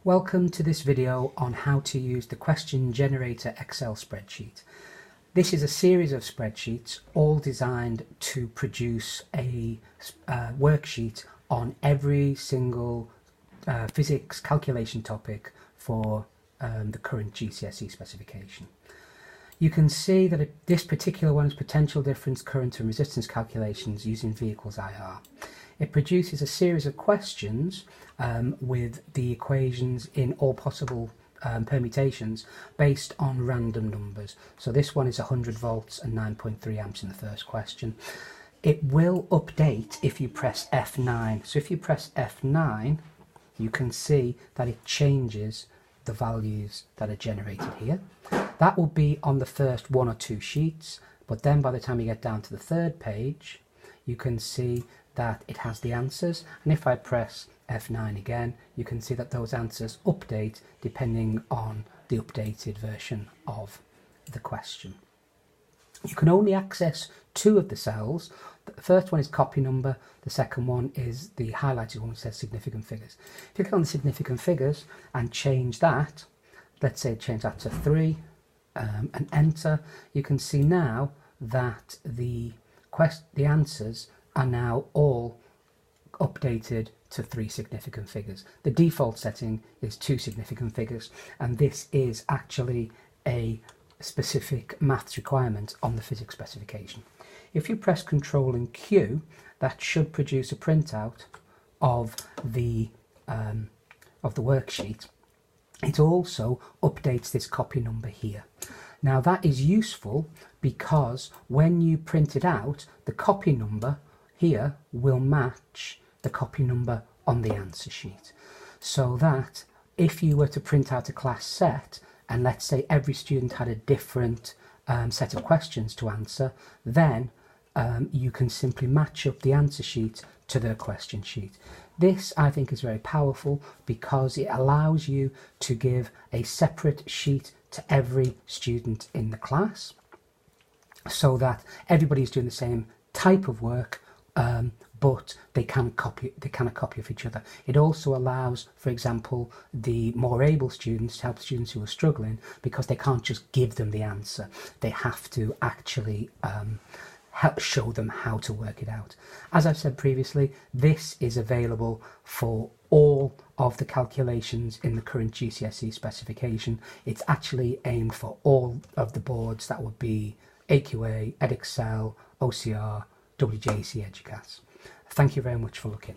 Welcome to this video on how to use the Question Generator Excel spreadsheet. This is a series of spreadsheets all designed to produce a worksheet on every single physics calculation topic for the current GCSE specification. You can see that this particular one is potential difference, current and resistance calculations using V equals IR. It produces a series of questions with the equations in all possible permutations based on random numbers. So this one is 100 volts and 9.3 amps in the first question. It will update if you press F9. So if you press F9, you can see that it changes the values that are generated here. That will be on the first one or two sheets, but then by the time you get down to the third page, you can see that it has the answers, and if I press F9 again, you can see that those answers update depending on the updated version of the question. You can only access two of the cells. The first one is copy number, the second one is the highlighted one which says significant figures. If you click on the significant figures and change that, let's say change that to 3 and enter, you can see now that the answers are now all updated to 3 significant figures. The default setting is 2 significant figures, and this is actually a specific maths requirement on the physics specification. If you press Ctrl and Q, that should produce a printout of the worksheet. It also updates this copy number here. Now that is useful because when you print it out, the copy number here will match the copy number on the answer sheet, so that if you were to print out a class set and let's say every student had a different set of questions to answer, then you can simply match up the answer sheet to the question sheet. This I think is very powerful because it allows you to give a separate sheet to every student in the class so that everybody's doing the same type of work, but they can copy of each other. It also allows, for example, the more able students to help students who are struggling, because they can't just give them the answer. They have to actually show them how to work it out. As I've said previously, this is available for all of the calculations in the current GCSE specification. It's actually aimed for all of the boards. That would be AQA, Edexcel, OCR, WJC, EDUCAS. Thank you very much for looking.